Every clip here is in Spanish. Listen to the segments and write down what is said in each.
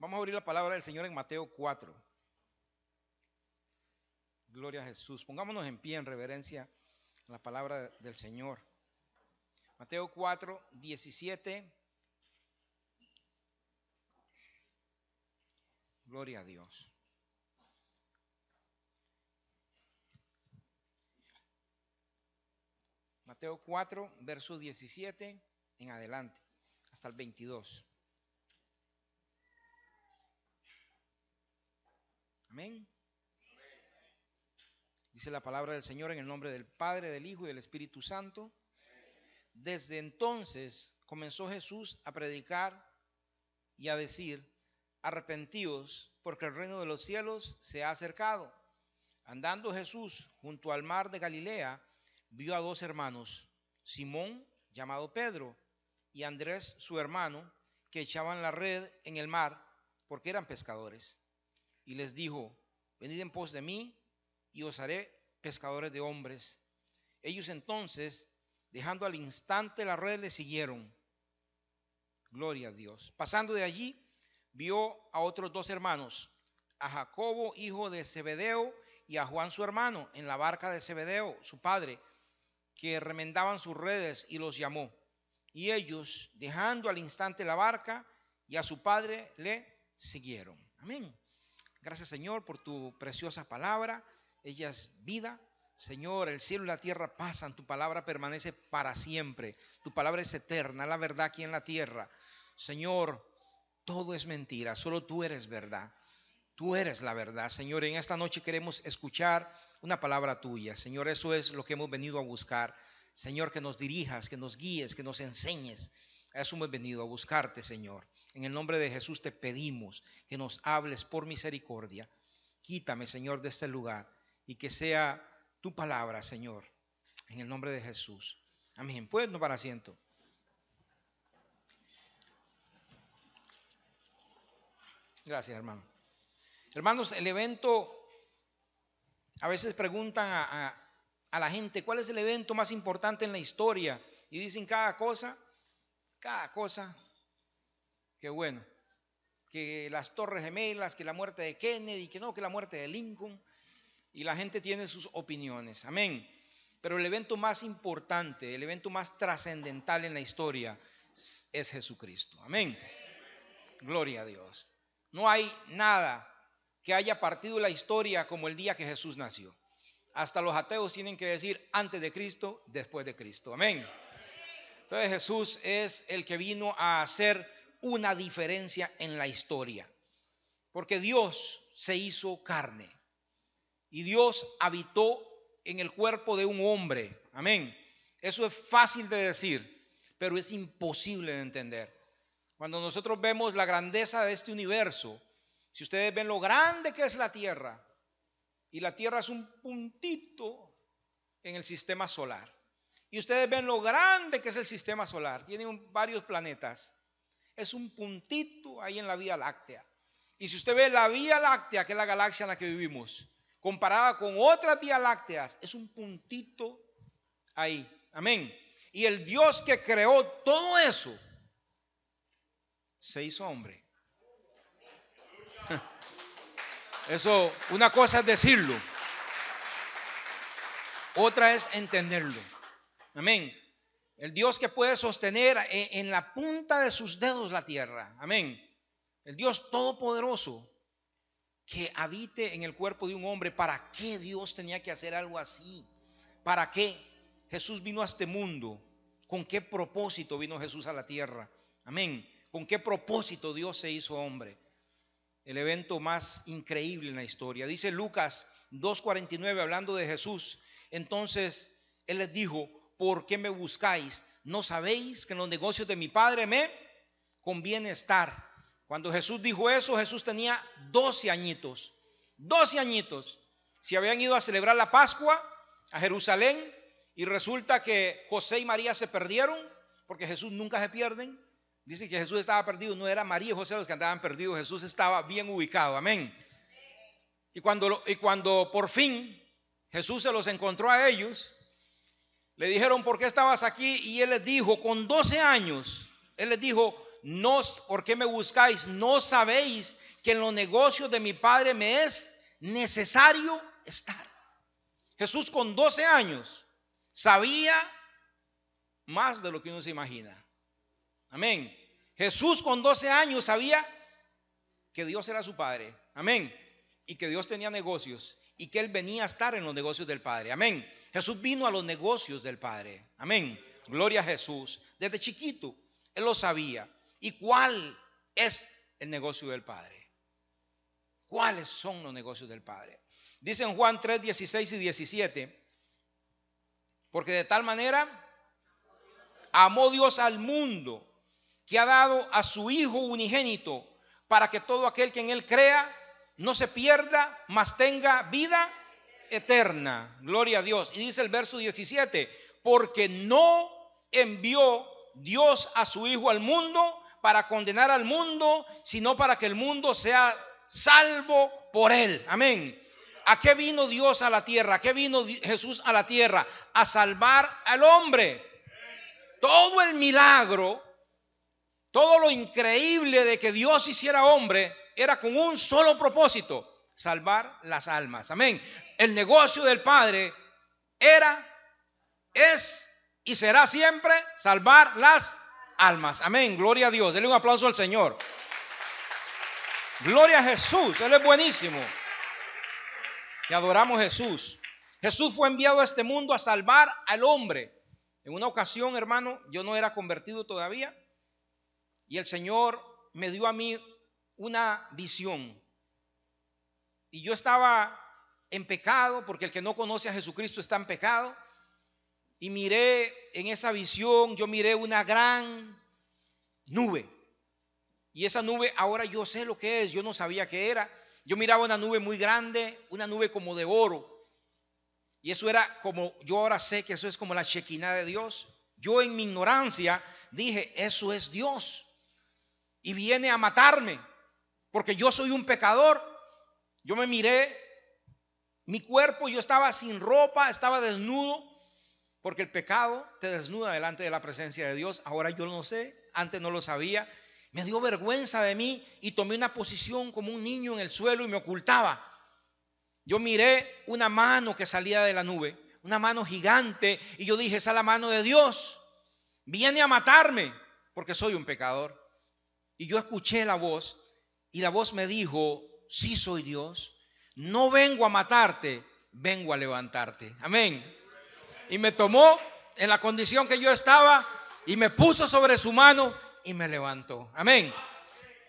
Vamos a abrir la palabra del Señor en Mateo 4. Gloria a Jesús. Pongámonos en pie en reverencia a la palabra del Señor. Mateo 4, 17. Gloria a Dios. Mateo 4, verso 17 en adelante, hasta el 22. Amén. Dice la palabra del Señor en el nombre del Padre, del Hijo y del Espíritu Santo. Desde entonces comenzó Jesús a predicar y a decir: arrepentíos, porque el reino de los cielos se ha acercado. Andando Jesús junto al mar de Galilea, vio a dos hermanos, Simón, llamado Pedro, y Andrés, su hermano, que echaban la red en el mar, porque eran pescadores. Y les dijo: venid en pos de mí, y os haré pescadores de hombres. Ellos entonces, dejando al instante la red, le siguieron. Gloria a Dios. Pasando de allí, vio a otros dos hermanos, a Jacobo, hijo de Zebedeo, y a Juan, su hermano, en la barca de Zebedeo, su padre, que remendaban sus redes, y los llamó. Y ellos, dejando al instante la barca y a su padre, le siguieron. Amén. Gracias, Señor, por tu preciosa palabra. Ella es vida. Señor, el cielo y la tierra pasan, tu palabra permanece para siempre. Tu palabra es eterna, la verdad aquí en la tierra. Señor, todo es mentira, solo tú eres verdad. Tú eres la verdad, Señor. En esta noche queremos escuchar una palabra tuya. Señor, eso es lo que hemos venido a buscar. Señor, que nos dirijas, que nos guíes, que nos enseñes. A eso hemos venido, a buscarte, Señor. En el nombre de Jesús te pedimos que nos hables por misericordia. Quítame, Señor, de este lugar y que sea tu palabra, Señor. En el nombre de Jesús. Amén. Pueden tomar asiento. Gracias, hermano. Hermanos, el evento, a veces preguntan a la gente, ¿cuál es el evento más importante en la historia? Y dicen cada cosa, que bueno, que las Torres Gemelas, que la muerte de Kennedy, que no, que la muerte de Lincoln, y la gente tiene sus opiniones, amén. Pero el evento más importante, el evento más trascendental en la historia es Jesucristo, amén. Gloria a Dios. No hay nada que haya partido la historia como el día que Jesús nació. Hasta los ateos tienen que decir antes de Cristo, después de Cristo, amén. Entonces Jesús es el que vino a hacer una diferencia en la historia, porque Dios se hizo carne y Dios habitó en el cuerpo de un hombre, amén. Eso es fácil de decir, pero es imposible de entender. Cuando nosotros vemos la grandeza de este universo, si ustedes ven lo grande que es la Tierra, y la Tierra es un puntito en el sistema solar, y ustedes ven lo grande que es el sistema solar, tiene varios planetas, es un puntito ahí en la Vía Láctea. Y si usted ve la Vía Láctea, que es la galaxia en la que vivimos, comparada con otras vías lácteas, es un puntito ahí, amén. Y el Dios que creó todo eso se hizo hombre. Eso, una cosa es decirlo, otra es entenderlo. Amén. El Dios que puede sostener en la punta de sus dedos la tierra. Amén. El Dios todopoderoso que habite en el cuerpo de un hombre. ¿Para qué Dios tenía que hacer algo así? ¿Para qué Jesús vino a este mundo? ¿Con qué propósito vino Jesús a la tierra? Amén. ¿Con qué propósito Dios se hizo hombre? El evento más increíble en la historia. Dice Lucas 2:49, hablando de Jesús. Entonces Él les dijo: ¿por qué me buscáis? ¿No sabéis que en los negocios de mi Padre me conviene estar? Cuando Jesús dijo eso, Jesús tenía 12 añitos. 12 añitos. Se habían ido a celebrar la Pascua a Jerusalén, y resulta que José y María se perdieron, porque Jesús nunca se pierden. Dice que Jesús estaba perdido, no era María y José los que andaban perdidos, Jesús estaba bien ubicado, amén. Y cuando por fin Jesús se los encontró a ellos, le dijeron: ¿por qué estabas aquí? Y Él les dijo, con 12 años, Él les dijo: no, ¿por qué me buscáis? ¿No sabéis que en los negocios de mi Padre me es necesario estar? Jesús con 12 años sabía más de lo que uno se imagina. Amén. Jesús con 12 años sabía que Dios era su Padre. Amén. Y que Dios tenía negocios y que Él venía a estar en los negocios del Padre. Amén. Jesús vino a los negocios del Padre. Amén. Gloria a Jesús. Desde chiquito Él lo sabía. ¿Y cuál es el negocio del Padre? ¿Cuáles son los negocios del Padre? Dice en Juan 3, 16 y 17. Porque de tal manera amó Dios al mundo, que ha dado a su Hijo unigénito, para que todo aquel que en Él crea no se pierda, mas tenga vida eterna. Gloria a Dios. Y dice el verso 17, porque no envió Dios a su Hijo al mundo para condenar al mundo, sino para que el mundo sea salvo por Él. Amén. ¿A qué vino Dios a la tierra? ¿A qué vino Jesús a la tierra? A salvar al hombre. Todo el milagro, todo lo increíble de que Dios hiciera hombre era con un solo propósito: salvar las almas. Amén. El negocio del Padre era, es y será siempre salvar las almas. Amén. Gloria a Dios. Denle un aplauso al Señor. Gloria a Jesús. Él es buenísimo. Y adoramos a Jesús. Jesús fue enviado a este mundo a salvar al hombre. En una ocasión, hermano, yo no era convertido todavía, y el Señor me dio a mí una visión. Y yo estaba en pecado, porque el que no conoce a Jesucristo está en pecado. Y miré en esa visión, yo miré una gran nube. Y esa nube ahora yo sé lo que es, yo no sabía qué era. Yo miraba una nube muy grande, una nube como de oro. Y eso era como, yo ahora sé que eso es como la Shekinah de Dios. Yo en mi ignorancia dije, eso es Dios. Y viene a matarme, porque yo soy un pecador. Yo me miré, mi cuerpo, yo estaba sin ropa, estaba desnudo, porque el pecado te desnuda delante de la presencia de Dios. Ahora yo no sé, antes no lo sabía. Me dio vergüenza de mí y tomé una posición como un niño en el suelo y me ocultaba. Yo miré una mano que salía de la nube, una mano gigante, y yo dije, esa es la mano de Dios. Viene a matarme porque soy un pecador. Y yo escuché la voz, y la voz me dijo, sí soy Dios, no vengo a matarte, vengo a levantarte. Amén. Y me tomó en la condición que yo estaba y me puso sobre su mano y me levantó. Amén.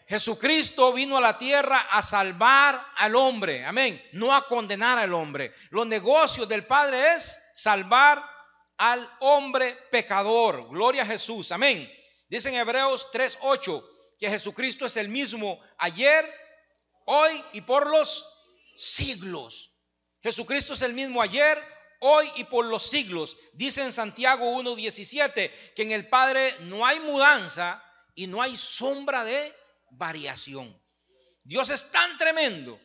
Jesucristo vino a la tierra a salvar al hombre. Amén. No a condenar al hombre. Los negocios del Padre es salvar al hombre pecador. Gloria a Jesús. Amén. Dice en Hebreos 3:8 que Jesucristo es el mismo ayer, hoy y por los siglos. Jesucristo es el mismo ayer, hoy y por los siglos. Dice en Santiago 1:17 que en el Padre no hay mudanza y no hay sombra de variación. Dios es tan tremendo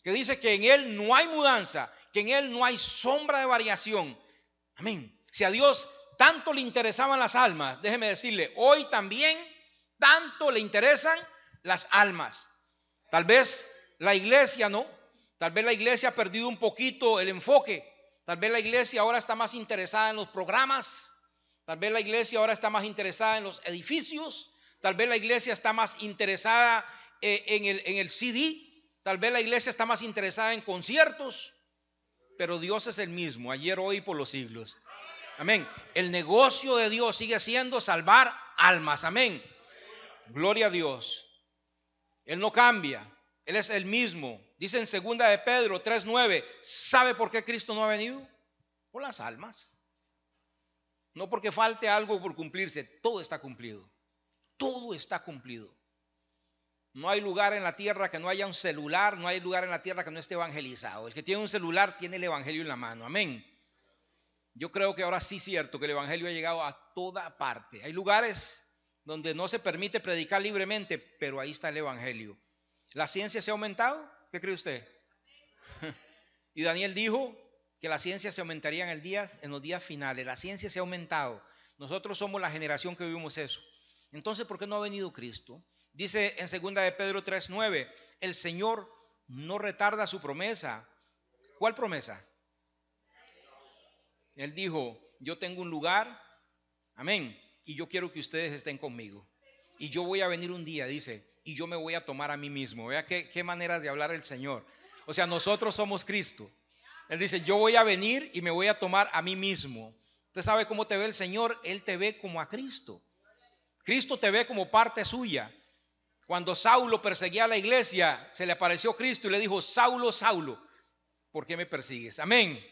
que dice que en Él no hay mudanza, que en Él no hay sombra de variación. Amén. Si a Dios tanto le interesaban las almas, déjeme decirle, hoy también tanto le interesan las almas. Tal vez la iglesia no, tal vez la iglesia ha perdido un poquito el enfoque. Tal vez la iglesia ahora está más interesada en los programas. Tal vez la iglesia ahora está más interesada en los edificios. Tal vez la iglesia está más interesada en el CD. Tal vez la iglesia está más interesada en conciertos. Pero Dios es el mismo, ayer, hoy y por los siglos. Amén. El negocio de Dios sigue siendo salvar almas. Amén. Gloria a Dios. Él no cambia. Él es el mismo. Dice en 2 de Pedro 3:9. ¿Sabe por qué Cristo no ha venido? Por las almas. No porque falte algo por cumplirse. Todo está cumplido. Todo está cumplido. No hay lugar en la tierra que no haya un celular. No hay lugar en la tierra que no esté evangelizado. El que tiene un celular tiene el evangelio en la mano. Amén. Yo creo que ahora sí es cierto que el evangelio ha llegado a toda parte. Hay lugares donde no se permite predicar libremente, pero ahí está el evangelio. ¿La ciencia se ha aumentado? ¿Qué cree usted? Y Daniel dijo que la ciencia se aumentaría en los días finales. La ciencia se ha aumentado. Nosotros somos la generación que vivimos eso. Entonces, ¿por qué no ha venido Cristo? Dice en 2 de Pedro 3:9, el Señor no retarda su promesa. ¿Cuál promesa? Él dijo, yo tengo un lugar, amén, y yo quiero que ustedes estén conmigo. Y yo voy a venir un día, dice, y yo me voy a tomar a mí mismo. Vea qué maneras de hablar el Señor. O sea, nosotros somos Cristo. Él dice, yo voy a venir y me voy a tomar a mí mismo. Usted sabe cómo te ve el Señor, Él te ve como a Cristo. Cristo te ve como parte suya. Cuando Saulo perseguía a la iglesia, se le apareció Cristo y le dijo, Saulo, Saulo, ¿por qué me persigues? Amén.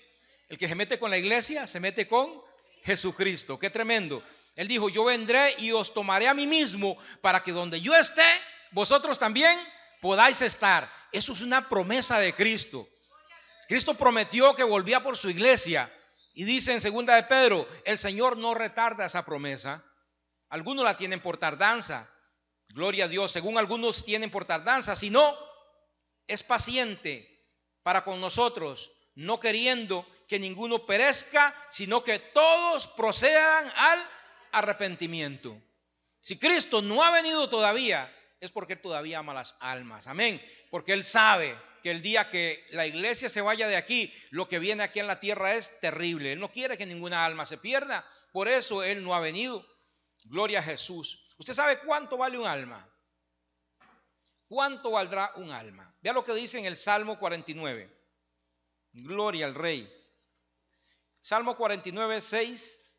El que se mete con la iglesia, se mete con Jesucristo. Qué tremendo. Él dijo, yo vendré y os tomaré a mí mismo para que donde yo esté, vosotros también podáis estar. Eso es una promesa de Cristo. Cristo prometió que volvía por su iglesia. Y dice en 2 de Pedro, el Señor no retarda esa promesa. Algunos la tienen por tardanza. Gloria a Dios, según algunos tienen por tardanza, sino es paciente para con nosotros, no queriendo que ninguno perezca, sino que todos procedan al arrepentimiento. Si Cristo no ha venido todavía, es porque Él todavía ama las almas, amén, porque Él sabe que el día que la iglesia se vaya de aquí, lo que viene aquí en la tierra es terrible. Él no quiere que ninguna alma se pierda, por eso Él no ha venido. Gloria a Jesús. ¿Usted sabe cuánto vale un alma? ¿Cuánto valdrá un alma? Vea lo que dice en el Salmo 49. Gloria al Rey. Salmo 49, 6.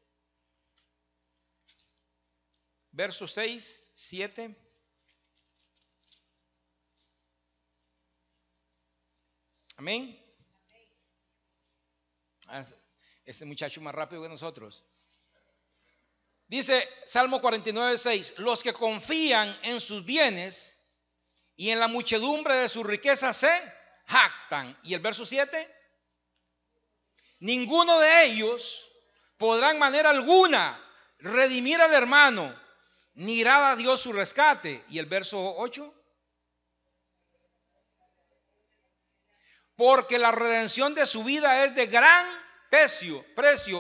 Verso 6, 7. Amén. Ese muchacho más rápido que nosotros. Dice Salmo 49, 6. Los que confían en sus bienes y en la muchedumbre de sus riquezas se jactan. Y el verso 7. Ninguno de ellos podrá en manera alguna redimir al hermano, ni irá a Dios su rescate. Y el verso 8. Porque la redención de su vida es de gran precio.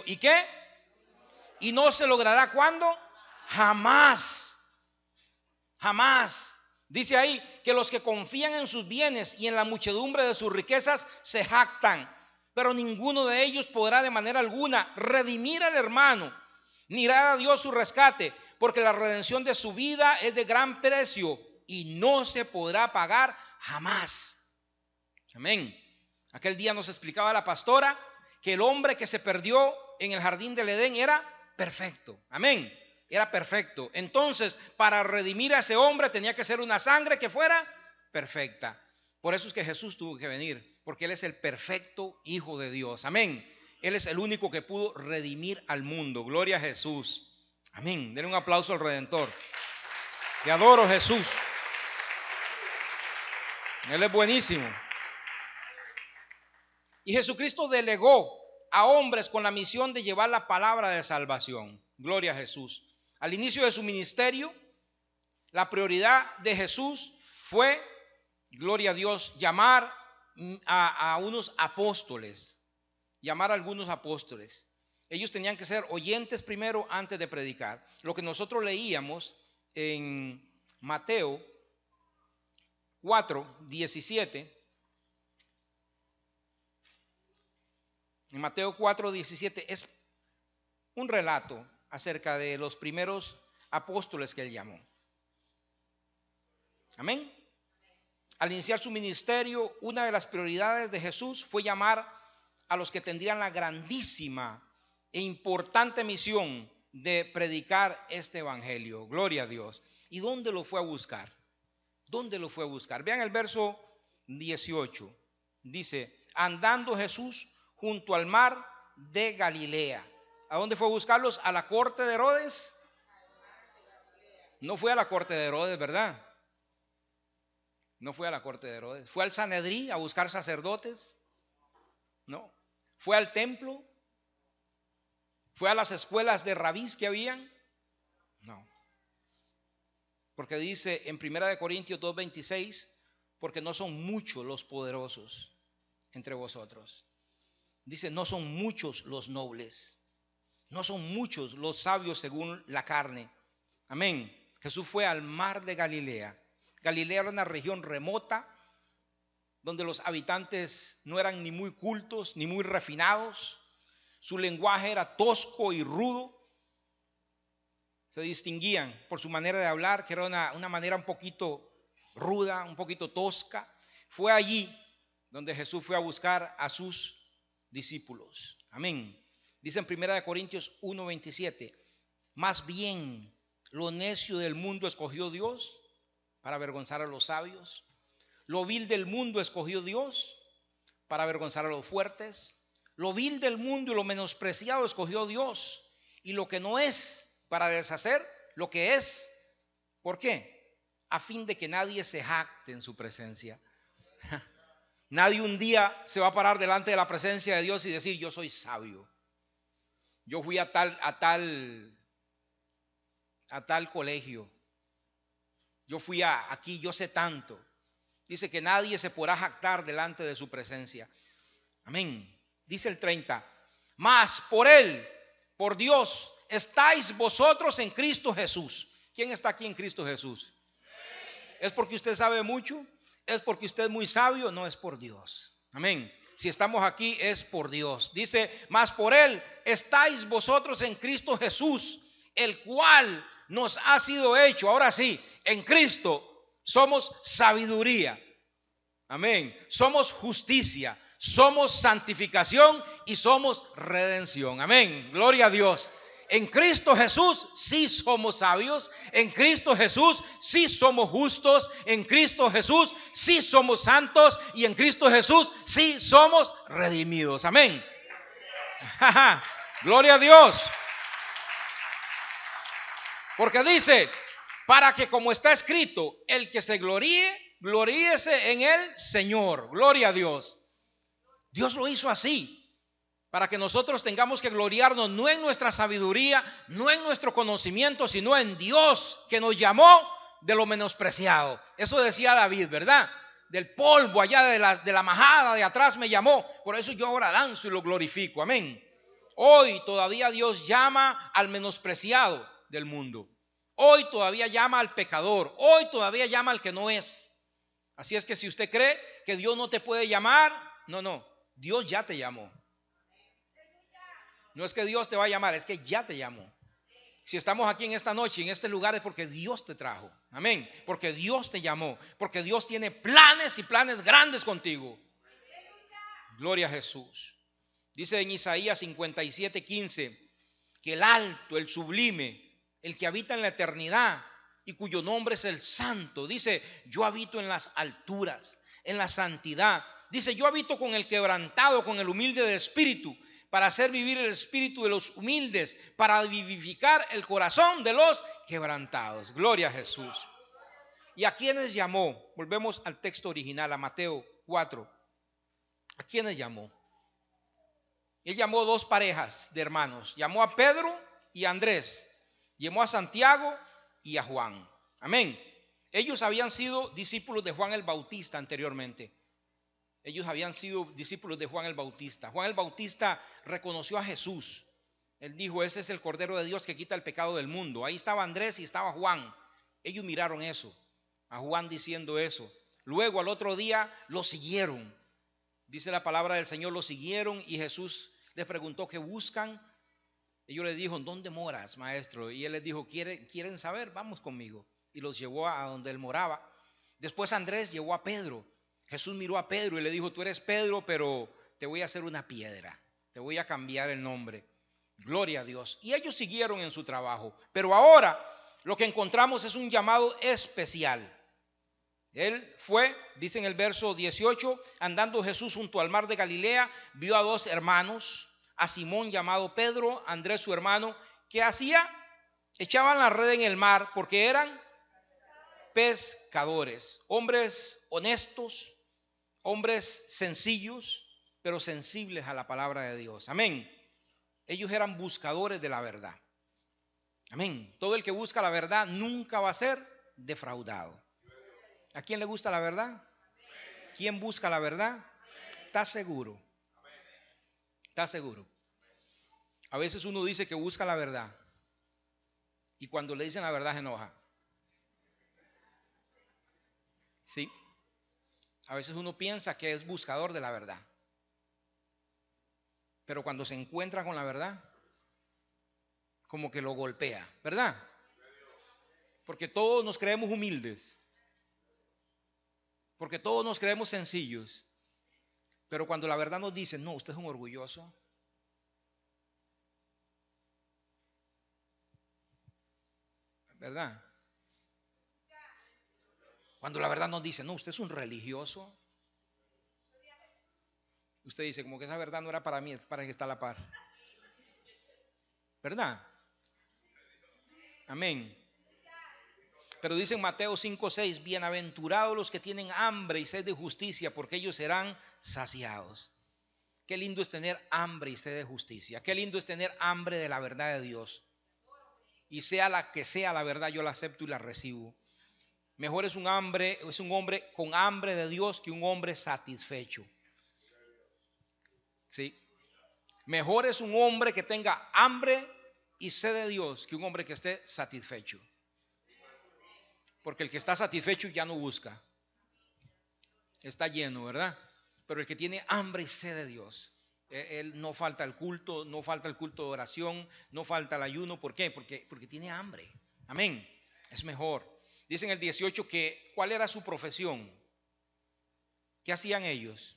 ¿Y qué? Y no se logrará ¿cuándo? Jamás. Jamás. Dice ahí que los que confían en sus bienes y en la muchedumbre de sus riquezas se jactan. Pero ninguno de ellos podrá de manera alguna redimir al hermano, ni irá a Dios su rescate, porque la redención de su vida es de gran precio y no se podrá pagar jamás. Amén. Aquel día nos explicaba la pastora que el hombre que se perdió en el jardín del Edén era perfecto. Amén. Era perfecto. Entonces, para redimir a ese hombre tenía que ser una sangre que fuera perfecta. Por eso es que Jesús tuvo que venir, porque Él es el perfecto Hijo de Dios. Amén. Él es el único que pudo redimir al mundo. Gloria a Jesús. Amén. Denle un aplauso al Redentor. Te adoro, Jesús. Él es buenísimo. Y Jesucristo delegó a hombres con la misión de llevar la palabra de salvación. Gloria a Jesús. Al inicio de su ministerio, la prioridad de Jesús fue, gloria a Dios, llamar a unos apóstoles. Llamar a algunos apóstoles. Ellos tenían que ser oyentes primero antes de predicar. Lo que nosotros leíamos en Mateo 4, 17. En Mateo 4, 17 es un relato acerca de los primeros apóstoles que Él llamó. Amén. Al iniciar su ministerio, una de las prioridades de Jesús fue llamar a los que tendrían la grandísima e importante misión de predicar este evangelio. Gloria a Dios. ¿Y dónde lo fue a buscar? ¿Dónde lo fue a buscar? Vean el verso 18. Dice, andando Jesús junto al mar de Galilea. ¿A dónde fue a buscarlos? ¿A la corte de Herodes? No fue a la corte de Herodes, ¿verdad? No fue a la corte de Herodes. ¿Fue al Sanedrí a buscar sacerdotes? No. ¿Fue al templo? ¿Fue a las escuelas de rabís que habían? No. Porque dice en 1 Corintios 2:26, porque no son muchos los poderosos entre vosotros. Dice, no son muchos los nobles, no son muchos los sabios según la carne. Amén. Jesús fue al mar de Galilea. Galilea era una región remota donde los habitantes no eran ni muy cultos ni muy refinados. Su lenguaje era tosco y rudo. Se distinguían por su manera de hablar, que era una manera un poquito ruda, un poquito tosca. Fue allí donde Jesús fue a buscar a sus discípulos. Amén. Dice en 1 Corintios 1:27, más bien lo necio del mundo escogió Dios para avergonzar a los sabios. Lo vil del mundo escogió Dios para avergonzar a los fuertes. Lo vil del mundo y lo menospreciado escogió Dios. Y lo que no es para deshacer lo que es. ¿Por qué? A fin de que nadie se jacte en su presencia. Nadie un día se va a parar delante de la presencia de Dios y decir, yo soy sabio. Yo fui a tal colegio. Yo fui aquí, yo sé tanto. Dice que nadie se podrá jactar delante de su presencia. Amén. Dice el 30. Mas por Él, por Dios, estáis vosotros en Cristo Jesús. ¿Quién está aquí en Cristo Jesús? ¿Es porque usted sabe mucho? ¿Es porque usted es muy sabio? No, es por Dios. Amén. Si estamos aquí es por Dios. Dice, mas por Él estáis vosotros en Cristo Jesús, el cual nos ha sido hecho. Ahora sí, en Cristo somos sabiduría. Amén. Somos justicia, somos santificación y somos redención. Amén. Gloria a Dios. En Cristo Jesús sí somos sabios. En Cristo Jesús sí somos justos. En Cristo Jesús sí somos santos. Y en Cristo Jesús sí somos redimidos. Amén. Gloria a Dios. Porque dice, para que como está escrito, el que se gloríe, gloríese en el Señor. Gloria a Dios. Dios lo hizo así. Para que nosotros tengamos que gloriarnos no en nuestra sabiduría, no en nuestro conocimiento, sino en Dios que nos llamó de lo menospreciado. Eso decía David, ¿verdad? Del polvo allá de la majada de atrás me llamó. Por eso yo ahora danzo y lo glorifico. Amén. Hoy todavía Dios llama al menospreciado del mundo. Hoy todavía llama al pecador. Hoy todavía llama al que no es. Así es que si usted cree que Dios no te puede llamar, no. Dios ya te llamó. No es que Dios te va a llamar, es que ya te llamó. Si estamos aquí en esta noche, en este lugar, es porque Dios te trajo. Amén. Porque Dios te llamó. Porque Dios tiene planes y planes grandes contigo. Gloria a Jesús. Dice en Isaías 57:15 que el alto, el sublime, el que habita en la eternidad y cuyo nombre es el santo, dice, yo habito en las alturas, en la santidad. Dice, yo habito con el quebrantado, con el humilde de espíritu, para hacer vivir el espíritu de los humildes, para vivificar el corazón de los quebrantados. Gloria a Jesús. ¿Y a quiénes llamó? Volvemos al texto original, a Mateo 4. ¿A quiénes llamó? Él llamó dos parejas de hermanos. Llamó a Pedro y a Andrés. Llamó a Santiago y a Juan. Amén. Ellos habían sido discípulos de Juan el Bautista anteriormente. Ellos habían sido discípulos de Juan el Bautista. Juan el Bautista reconoció a Jesús. Él dijo, ese es el Cordero de Dios que quita el pecado del mundo. Ahí estaba Andrés y estaba Juan. Ellos miraron eso, a Juan diciendo eso. Luego al otro día lo siguieron. Dice la palabra del Señor, lo siguieron y Jesús les preguntó, ¿qué buscan? Ellos le dijo, ¿dónde moras, maestro? Y él les dijo, ¿quieren saber? Vamos conmigo. Y los llevó a donde él moraba. Después Andrés llevó a Pedro. Jesús miró a Pedro y le dijo, tú eres Pedro, pero te voy a hacer una piedra. Te voy a cambiar el nombre. Gloria a Dios. Y ellos siguieron en su trabajo. Pero ahora lo que encontramos es un llamado especial. Él fue, dice en el verso 18, andando Jesús junto al mar de Galilea, vio a dos hermanos, a Simón llamado Pedro, a Andrés su hermano. ¿Qué hacía? Echaban la red en el mar porque eran pescadores, hombres honestos, hombres sencillos, pero sensibles a la palabra de Dios. Amén. Ellos eran buscadores de la verdad. Amén. Todo el que busca la verdad nunca va a ser defraudado. ¿A quién le gusta la verdad? ¿Quién busca la verdad? ¿Está seguro? ¿Está seguro? A veces uno dice que busca la verdad y cuando le dicen la verdad se enoja. Sí. A veces uno piensa que es buscador de la verdad, pero cuando se encuentra con la verdad, como que lo golpea, ¿verdad? Porque todos nos creemos humildes, porque todos nos creemos sencillos, pero cuando la verdad nos dice, no, usted es un orgulloso, ¿verdad? Cuando la verdad nos dice, no, usted es un religioso, usted dice, como que esa verdad no era para mí, es para el que está a la par, ¿verdad? Amén. Pero dice en Mateo 5:6, bienaventurados los que tienen hambre y sed de justicia, porque ellos serán saciados. Qué lindo es tener hambre y sed de justicia. Qué lindo es tener hambre de la verdad de Dios. Y sea la que sea la verdad, yo la acepto y la recibo. Mejor es un hombre con hambre de Dios que un hombre satisfecho. ¿Sí? Mejor es un hombre que tenga hambre y sed de Dios que un hombre que esté satisfecho. Porque el que está satisfecho ya no busca. Está lleno, ¿verdad? Pero el que tiene hambre y sed de Dios, él no falta el culto, no falta el culto de oración, no falta el ayuno. ¿Por qué? Porque tiene hambre. Amén. Es mejor. Dice en el 18 que ¿cuál era su profesión? ¿Qué hacían ellos?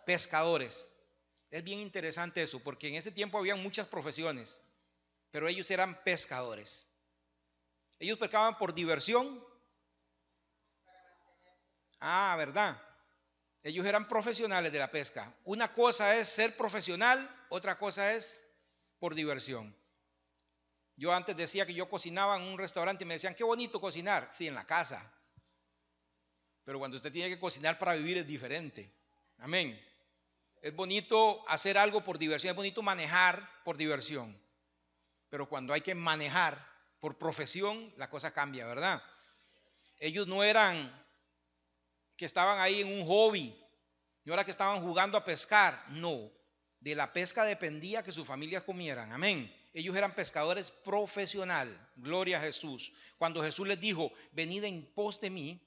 Pescadores. Es bien interesante eso, porque en ese tiempo había muchas profesiones, pero ellos eran pescadores. Ellos pescaban por diversión. Ah, ¿verdad? Ellos eran profesionales de la pesca. Una cosa es ser profesional, otra cosa es por diversión. Yo antes decía que yo cocinaba en un restaurante y me decían, qué bonito cocinar. Sí, en la casa. Pero cuando usted tiene que cocinar para vivir es diferente. Amén. Es bonito hacer algo por diversión, es bonito manejar por diversión. Pero cuando hay que manejar por profesión, la cosa cambia, ¿verdad? Ellos no eran que estaban ahí en un hobby, no era que estaban jugando a pescar, no. De la pesca dependía que sus familias comieran, amén. Ellos eran pescadores profesionales, gloria a Jesús. Cuando Jesús les dijo, venid en pos de mí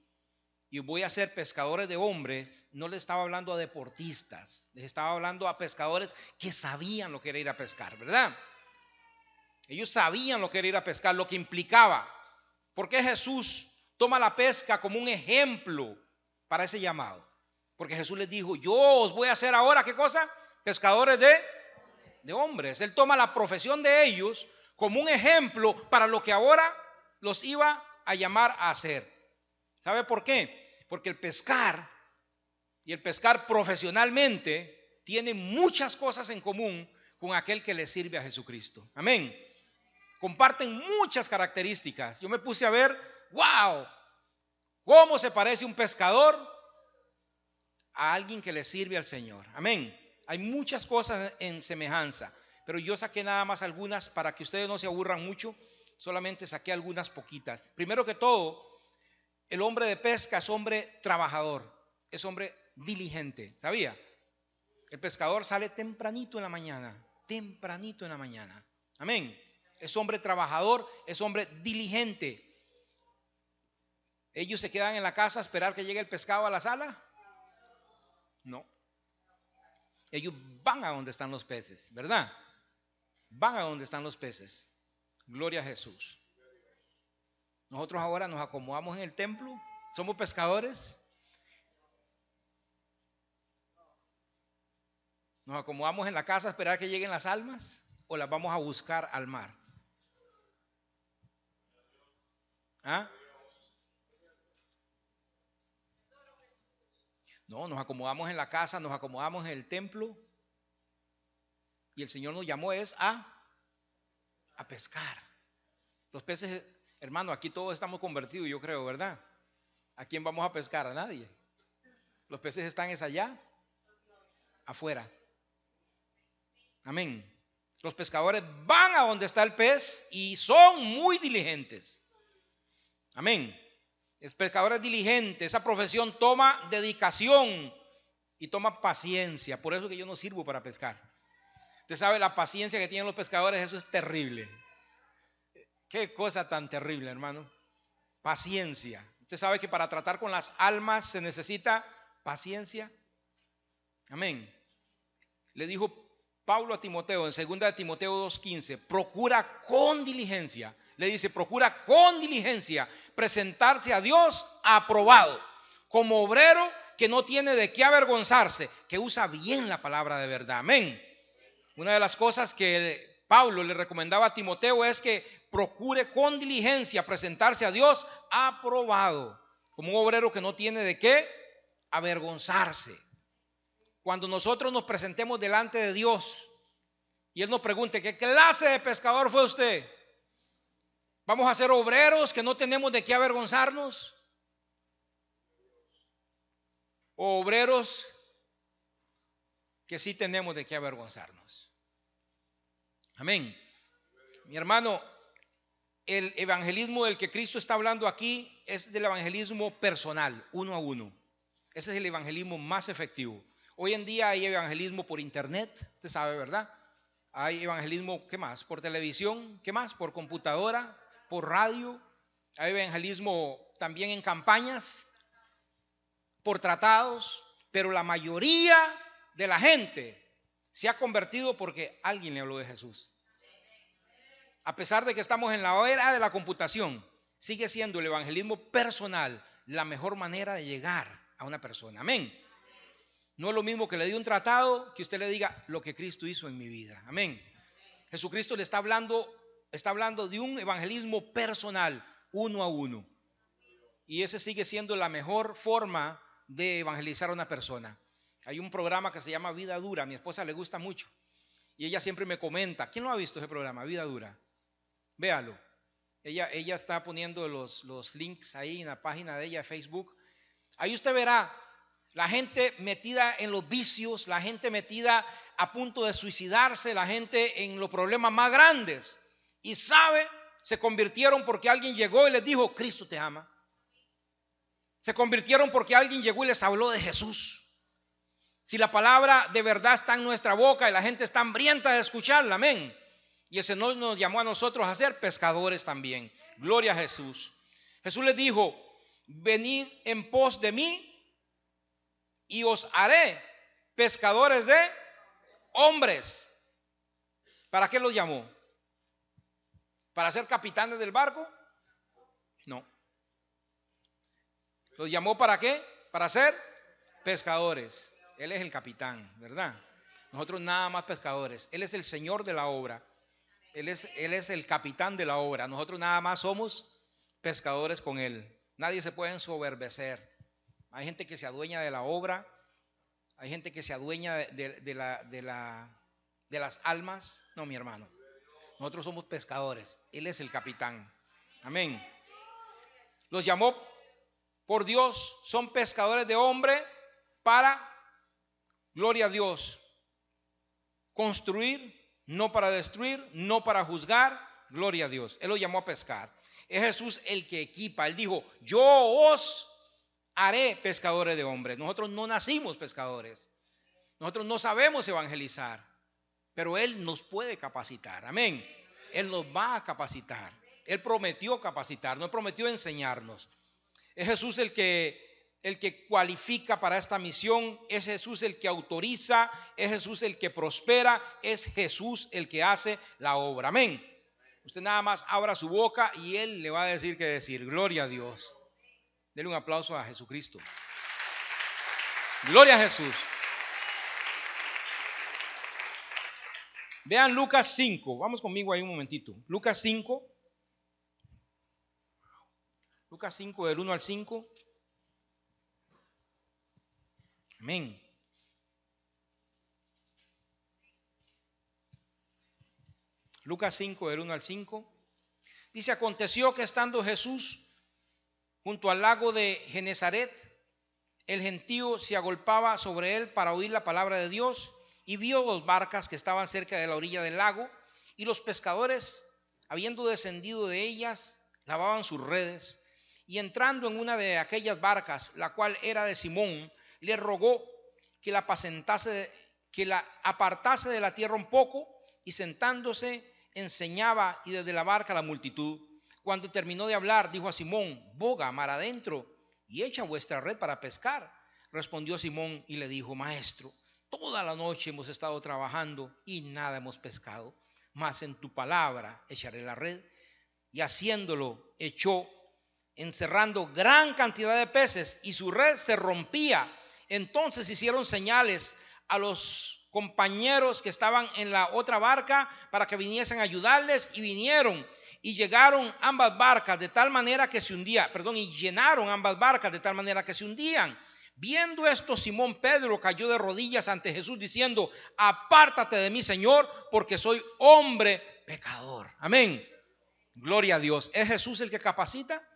y voy a ser pescadores de hombres, no les estaba hablando a deportistas, les estaba hablando a pescadores que sabían lo que era ir a pescar, ¿verdad? Ellos sabían lo que era ir a pescar, lo que implicaba. ¿Por qué Jesús toma la pesca como un ejemplo para ese llamado? Porque Jesús les dijo, yo os voy a hacer ahora, ¿qué cosa? Pescadores de hombres. Él toma la profesión de ellos como un ejemplo para lo que ahora los iba a llamar a hacer. ¿Sabe por qué? Porque el pescar y el pescar profesionalmente tiene muchas cosas en común con aquel que le sirve a Jesucristo. Amén. Comparten muchas características. Yo me puse a ver, wow, ¿cómo se parece un pescador a alguien que le sirve al Señor? Amén. Hay muchas cosas en semejanza, pero yo saqué nada más algunas para que ustedes no se aburran mucho. Solamente saqué algunas poquitas. Primero que todo, el hombre de pesca es hombre trabajador, es hombre diligente. ¿Sabía? El pescador sale tempranito en la mañana, tempranito en la mañana. Amén. Es hombre trabajador, es hombre diligente. ¿Ellos se quedan en la casa a esperar que llegue el pescado a la sala? No. Ellos van a donde están los peces, ¿verdad? Van a donde están los peces. Gloria a Jesús. Nosotros ahora nos acomodamos en el templo, somos pescadores. Nos acomodamos en la casa a esperar que lleguen las almas o las vamos a buscar al mar. ¿Ah? No, nos acomodamos en la casa, nos acomodamos en el templo y el Señor nos llamó a pescar. Los peces, hermano, aquí todos estamos convertidos, yo creo, ¿verdad? ¿A quién vamos a pescar? A nadie. Los peces están allá, afuera. Amén. Los pescadores van a donde está el pez y son muy diligentes. Amén. El pescador es diligente. Esa profesión toma dedicación y toma paciencia. Por eso que yo no sirvo para pescar. Usted sabe la paciencia que tienen los pescadores, eso es terrible. Qué cosa tan terrible, hermano. Paciencia. Usted sabe que para tratar con las almas se necesita paciencia. Amén. Le dijo Pablo a Timoteo en 2 de Timoteo 2:15, procura con diligencia. Le dice, procura con diligencia presentarse a Dios aprobado, como obrero que no tiene de qué avergonzarse, que usa bien la palabra de verdad. Amén. Una de las cosas que Pablo le recomendaba a Timoteo es que procure con diligencia presentarse a Dios aprobado, como un obrero que no tiene de qué avergonzarse. Cuando nosotros nos presentemos delante de Dios y Él nos pregunte, ¿qué clase de pescador fue usted? ¿Vamos a ser obreros que no tenemos de qué avergonzarnos? ¿O obreros que sí tenemos de qué avergonzarnos? Amén. Mi hermano, el evangelismo del que Cristo está hablando aquí es del evangelismo personal, uno a uno. Ese es el evangelismo más efectivo. Hoy en día hay evangelismo por internet, usted sabe, ¿verdad? Hay evangelismo, ¿qué más? Por televisión, ¿qué más? Por computadora, por radio. Hay evangelismo también en campañas, por tratados, pero la mayoría de la gente se ha convertido porque alguien le habló de Jesús. A pesar de que estamos en la era de la computación, sigue siendo el evangelismo personal la mejor manera de llegar a una persona. Amén. No es lo mismo que le diga un tratado, que usted le diga lo que Cristo hizo en mi vida. Amén. Jesucristo le está hablando de un evangelismo personal, uno a uno. Y ese sigue siendo la mejor forma de evangelizar a una persona. Hay un programa que se llama Vida Dura, a mi esposa le gusta mucho. Y ella siempre me comenta, ¿quién no ha visto ese programa, Vida Dura? Véalo. Ella está poniendo los links ahí en la página de ella de Facebook. Ahí usted verá la gente metida en los vicios, la gente metida a punto de suicidarse, la gente en los problemas más grandes. Y se convirtieron porque alguien llegó y les dijo, Cristo te ama. Se convirtieron porque alguien llegó y les habló de Jesús. Si la palabra de verdad está en nuestra boca y la gente está hambrienta de escucharla, amén. Y el Señor nos llamó a nosotros a ser pescadores también. Gloria a Jesús. Jesús les dijo, venid en pos de mí y os haré pescadores de hombres. ¿Para qué los llamó? ¿Para ser capitanes del barco? No. ¿Los llamó para qué? Para ser pescadores. Él es el capitán, ¿verdad? Nosotros nada más pescadores. Él es el Señor de la obra. Él es el capitán de la obra. Nosotros nada más somos pescadores con Él. Nadie se puede ensoberbecer. Hay gente que se adueña de la obra. Hay gente que se adueña de las almas. No, mi hermano. Nosotros somos pescadores. Él es el capitán. Amén. Los llamó por Dios. Son pescadores de hombre para, gloria a Dios, construir, no para destruir, no para juzgar, gloria a Dios. Él los llamó a pescar. Es Jesús el que equipa. Él dijo, yo os haré pescadores de hombres. Nosotros no nacimos pescadores. Nosotros no sabemos evangelizar, pero Él nos puede capacitar. Amén. Él nos va a capacitar. Él prometió capacitar, no prometió enseñarnos. Es Jesús el que cualifica para esta misión. Es Jesús el que autoriza. Es Jesús el que prospera. Es Jesús el que hace la obra. Amén. Usted nada más abra su boca y Él le va a decir qué decir. Gloria a Dios. Dele un aplauso a Jesucristo. Gloria a Jesús. Vean Lucas 5. Vamos conmigo ahí un momentito. Lucas 5. Lucas 5 del 1 al 5. Amén. Lucas 5 del 1 al 5. Dice, aconteció que estando Jesús junto al lago de Genezaret, el gentío se agolpaba sobre él para oír la palabra de Dios, y vio dos barcas que estaban cerca de la orilla del lago, y los pescadores, habiendo descendido de ellas, lavaban sus redes, y entrando en una de aquellas barcas, la cual era de Simón, le rogó que la apartase de la tierra un poco, y sentándose enseñaba y desde la barca la multitud. Cuando terminó de hablar, dijo a Simón: boga mar adentro y echa vuestra red para pescar. Respondió Simón y le dijo: Maestro, toda la noche hemos estado trabajando y nada hemos pescado, mas en tu palabra echaré la red. Y haciéndolo, echó, encerrando gran cantidad de peces, y su red se rompía. Entonces hicieron señales a los compañeros que estaban en la otra barca para que viniesen a ayudarles, y vinieron y llegaron ambas barcas de tal manera que se hundían, y llenaron ambas barcas de tal manera que se hundían. Viendo esto, Simón Pedro cayó de rodillas ante Jesús diciendo: apártate de mí, Señor, porque soy hombre pecador. Amén. Gloria a Dios. ¿Es Jesús el que capacita?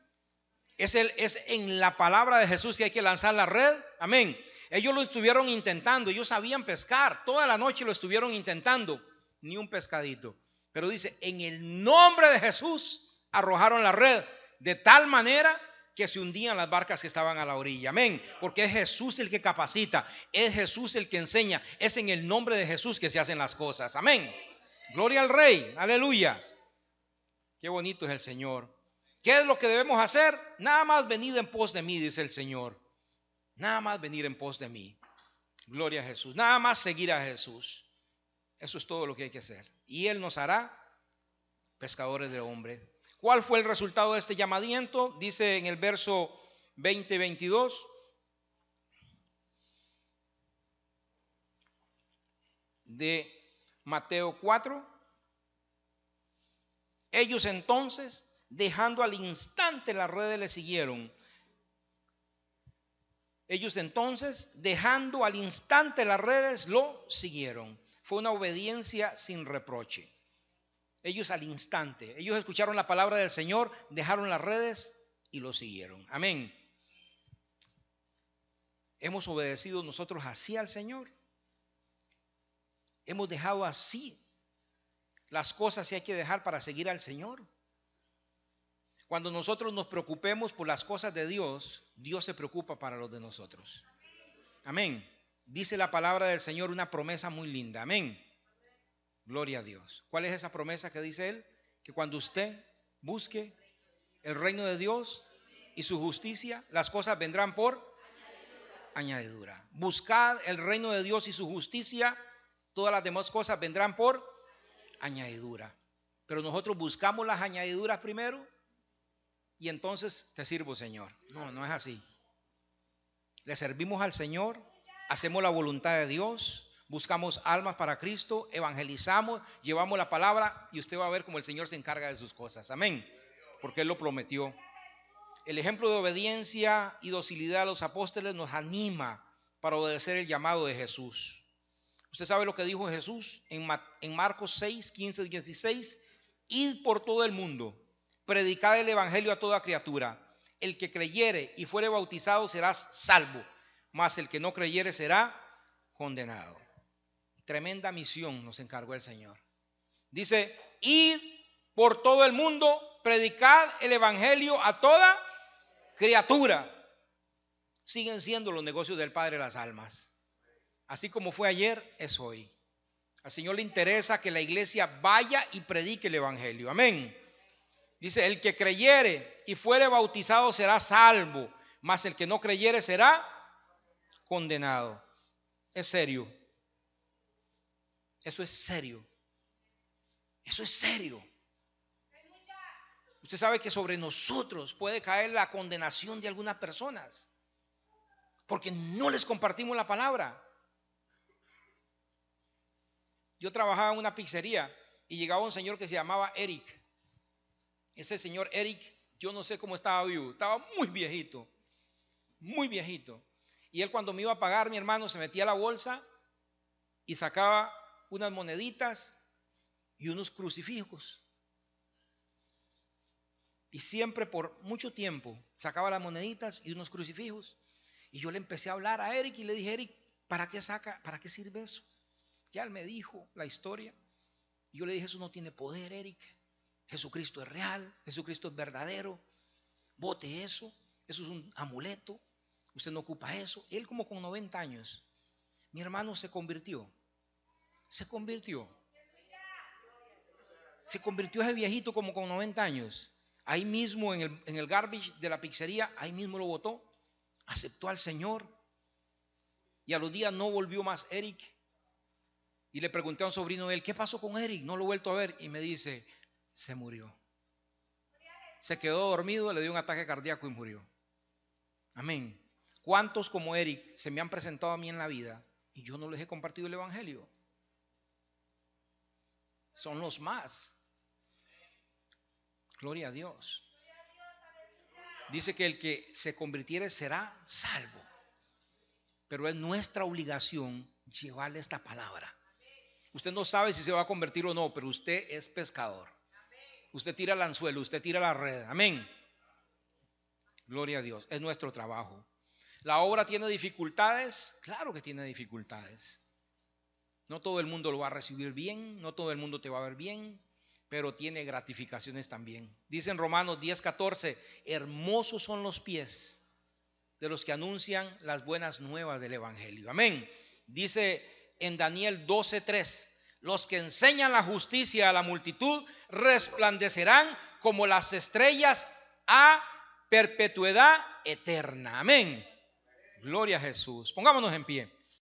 Es en la palabra de Jesús que hay que lanzar la red. Amén. Ellos lo estuvieron intentando, ellos sabían pescar, toda la noche lo estuvieron intentando, ni un pescadito. Pero dice: en el nombre de Jesús arrojaron la red de tal manera que se hundían las barcas que estaban a la orilla. Amén. Porque es Jesús el que capacita, es Jesús el que enseña, es en el nombre de Jesús que se hacen las cosas. Amén. Gloria al Rey. Aleluya. Qué bonito es el Señor. ¿Qué es lo que debemos hacer? Nada más venid en pos de mí, dice el Señor. Nada más venir en pos de mí. Gloria a Jesús. Nada más seguir a Jesús. Eso es todo lo que hay que hacer. Y Él nos hará pescadores de hombres. ¿Cuál fue el resultado de este llamamiento? Dice en el verso 20-22. De Mateo 4. Ellos entonces, dejando al instante las redes, le siguieron. Ellos entonces, dejando al instante las redes, lo siguieron. Fue una obediencia sin reproche. Ellos al instante, ellos escucharon la palabra del Señor, dejaron las redes y lo siguieron. Amén. ¿Hemos obedecido nosotros así al Señor? ¿Hemos dejado así las cosas que hay que dejar para seguir al Señor? Cuando nosotros nos preocupemos por las cosas de Dios, Dios se preocupa para los de nosotros. Amén. Dice la palabra del Señor una promesa muy linda. Amén. Gloria a Dios. ¿Cuál es esa promesa que dice Él? Que cuando usted busque el reino de Dios y su justicia, las cosas vendrán por añadidura. Buscad el reino de Dios y su justicia, todas las demás cosas vendrán por añadidura. Pero nosotros buscamos las añadiduras primero y entonces te sirvo, Señor. No, no es así. Le servimos al Señor, hacemos la voluntad de Dios, buscamos almas para Cristo, evangelizamos, llevamos la palabra y usted va a ver cómo el Señor se encarga de sus cosas. Amén. Porque Él lo prometió. El ejemplo de obediencia y docilidad a los apóstoles nos anima para obedecer el llamado de Jesús. Usted sabe lo que dijo Jesús en Marcos 6, 15 y 16. Id por todo el mundo, predicad el evangelio a toda criatura. El que creyere y fuere bautizado será salvo, mas el que no creyere será condenado. Tremenda misión nos encargó el Señor. Dice: id por todo el mundo, predicad el evangelio a toda criatura. Siguen siendo los negocios del Padre las almas. Así como fue ayer, es hoy. Al Señor le interesa que la iglesia vaya y predique el evangelio. Amén. Dice: el que creyere y fuere bautizado será salvo, mas el que no creyere será condenado. Es serio. Eso es serio. Eso es serio. Usted sabe que sobre nosotros puede caer la condenación de algunas personas porque no les compartimos la palabra. Yo trabajaba en una pizzería y llegaba un señor que se llamaba Eric. Ese señor Eric, yo no sé cómo estaba vivo, estaba muy viejito, muy viejito. Y él, cuando me iba a pagar, mi hermano, se metía a la bolsa y sacaba unas moneditas y unos crucifijos. Y siempre, por mucho tiempo, sacaba las moneditas y unos crucifijos. Y yo le empecé a hablar a Eric y le dije: Eric, ¿para qué saca? ¿Para qué sirve eso? Ya él me dijo la historia. Y yo le dije: eso no tiene poder, Eric. Jesucristo es real, Jesucristo es verdadero. Bote eso, eso es un amuleto. Usted no ocupa eso. Él, como con 90 años, mi hermano se convirtió. Se convirtió ese viejito como con 90 años Ahí mismo en el garbage de la pizzería, ahí mismo lo botó. Aceptó al Señor. Y a los días no volvió más Eric. Y le pregunté a un sobrino de él, ¿qué pasó con Eric? No lo he vuelto a ver. Y me dice, se murió. Se quedó dormido, le dio un ataque cardíaco y murió. Amén. ¿Cuántos como Eric se me han presentado a mí en la vida y yo no les he compartido el evangelio? Son los más. Gloria a Dios. Dice que el que se convirtiere será salvo. Pero es nuestra obligación llevarle esta palabra. Usted no sabe si se va a convertir o no, pero usted es pescador. Usted tira el anzuelo, usted tira la red. Amén. Gloria a Dios. Es nuestro trabajo. ¿La obra tiene dificultades? Claro que tiene dificultades. No todo el mundo lo va a recibir bien, no todo el mundo te va a ver bien, pero tiene gratificaciones también. Dice en Romanos 10:14, hermosos son los pies de los que anuncian las buenas nuevas del evangelio. Amén. Dice en Daniel 12:3, los que enseñan la justicia a la multitud resplandecerán como las estrellas a perpetuidad eterna. Amén. Gloria a Jesús. Pongámonos en pie.